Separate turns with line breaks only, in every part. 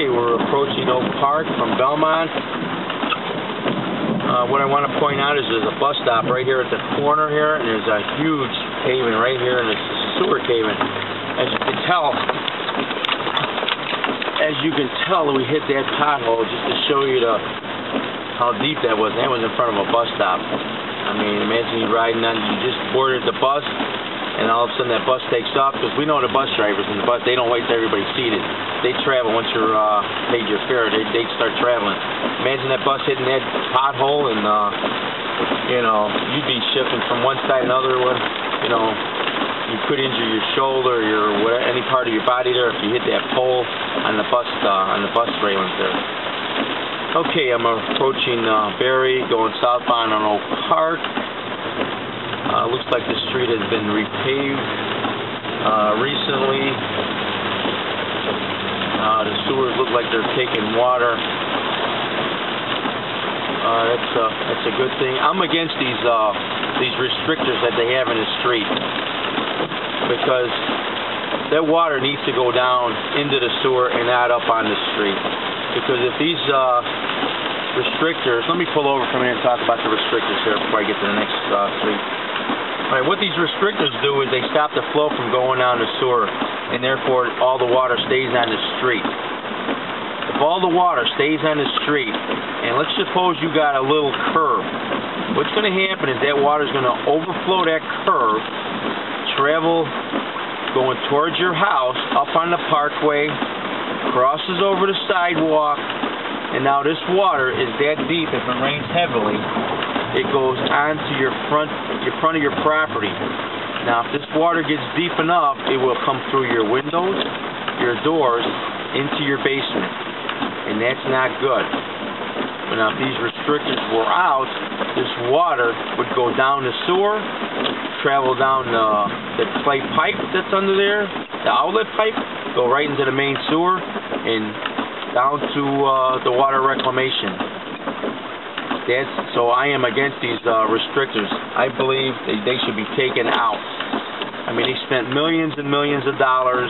Okay, we're approaching Oak Park from Belmont. What I want to point out is there's a bus stop right here at the corner here, and there's a huge cave-in right here, and it's a sewer cave-in. As you can tell, we hit that pothole just to show you how deep that was. That was in front of a bus stop. I mean, imagine you riding on, you just boarded the bus, and all of a sudden that bus takes off, because we know the bus drivers in the bus, they don't wait till everybody's seated. They travel once you're paid your fare, they start traveling. Imagine that bus hitting that pothole, and you know, you'd be shifting from one side to another one. You know, you could injure your shoulder, any part of your body there if you hit that pole on the bus railings there. Okay, I'm approaching Barry, going southbound on Oak Park. Looks like the street has been repaved recently. The sewers look like they're taking water. That's a good thing. I'm against these restrictors that they have in the street, because that water needs to go down into the sewer and not up on the street. Because if these restrictors, let me pull over for a minute and talk about the restrictors here before I get to the next street. Alright, what these restrictors do is they stop the flow from going down the sewer, and therefore all the water stays on the street. If all the water stays on the street, and let's suppose you got a little curve, what's going to happen is that water is going to overflow that curve, travel going towards your house, up on the parkway, crosses over the sidewalk, and now this water is that deep. If it rains heavily, it goes onto your front of your property. Now, if this water gets deep enough, it will come through your windows, your doors, into your basement, and that's not good. But now, if these restrictors were out, this water would go down the sewer, travel down the clay pipe that's under there, the outlet pipe, go right into the main sewer, and down to the water reclamation. So I am against these restrictors. I believe they should be taken out. I mean, they spent millions and millions of dollars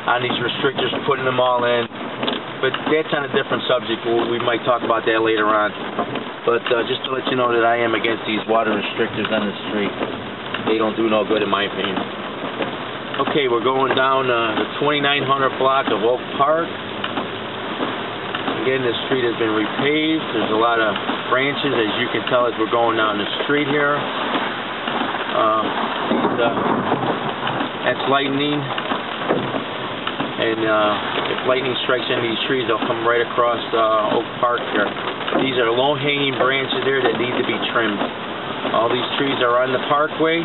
on these restrictors, putting them all in. But that's on a different subject. We might talk about that later on. But just to let you know that I am against these water restrictors on the street. They don't do no good in my opinion. Okay, we're going down the 2900 block of Oak Park. Again, this street has been repaved. There's a lot of branches, as you can tell, as we're going down the street here. That's lightning, and if lightning strikes into these trees, they'll come right across Oak Park here. These are low-hanging branches here that need to be trimmed. All these trees are on the parkway.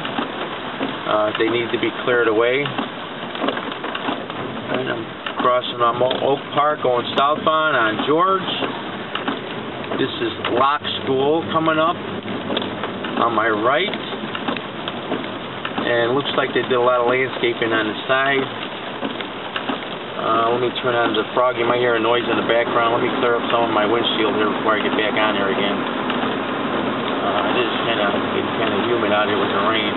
They need to be cleared away. And I'm crossing on Oak Park, going southbound on George. This is Locke School coming up on my right. And it looks like they did a lot of landscaping on the side. Let me turn on the frog. You might hear a noise in the background. Let me clear up some of my windshield here before I get back on here again. It is kind of humid out here with the rain.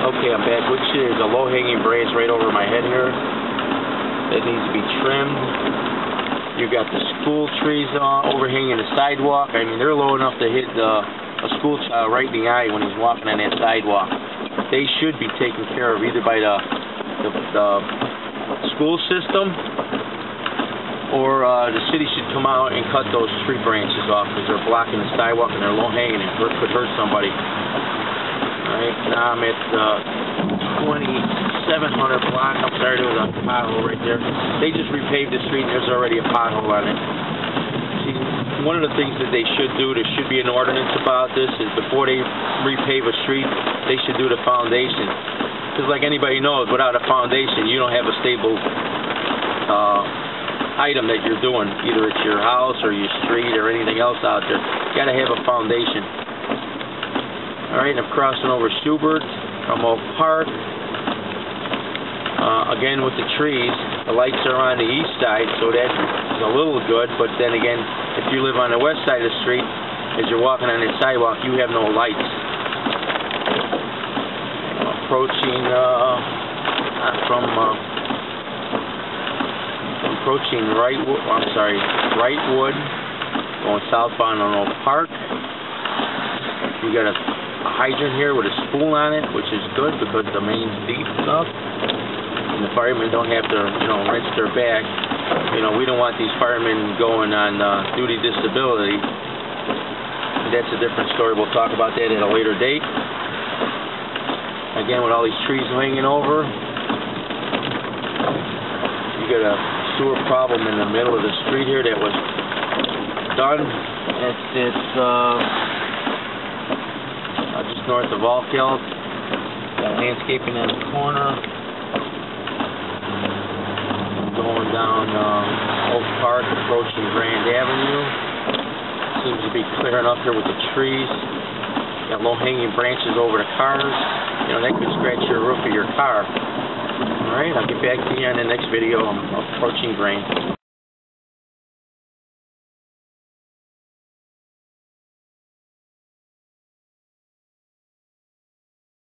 Okay, I'm back with you. There's a low-hanging branch right over my head here that needs to be trimmed. You got the school trees overhanging the sidewalk. I mean, they're low enough to hit a school child right in the eye when he's walking on that sidewalk. They should be taken care of either by the school system, or the city should come out and cut those tree branches off, because they're blocking the sidewalk and they're low-hanging and could hurt somebody. Alright, now I'm at 2700 block. I'm sorry, there was a pothole right there. They just repaved the street and there's already a pothole on it. See, one of the things that they should do, there should be an ordinance about this, is before they repave a street, they should do the foundation. Because like anybody knows, without a foundation, you don't have a stable item that you're doing. Either it's your house or your street or anything else out there. You got to have a foundation. Alright, I'm crossing over Schubert from Oak Park. Again, with the trees, the lights are on the east side, so that's a little good, but then again, if you live on the west side of the street, as you're walking on the sidewalk, you have no lights. Approaching approaching Wrightwood, going southbound on Oak Park. You got a hydrant here with a spool on it, which is good because the main's deep enough, and the firemen don't have to, rinse their back. We don't want these firemen going on duty disability. That's a different story. We'll talk about that at a later date. Again, with all these trees hanging over, you got a sewer problem in the middle of the street here that was done. It's just north of Valkeld. Got landscaping in the corner. Going down Oak Park, approaching Grand Avenue. Seems to be clear enough here with the trees. Got low-hanging branches over the cars. That could scratch your roof of your car. Alright, I'll get back to you in the next video. I'm approaching Grand.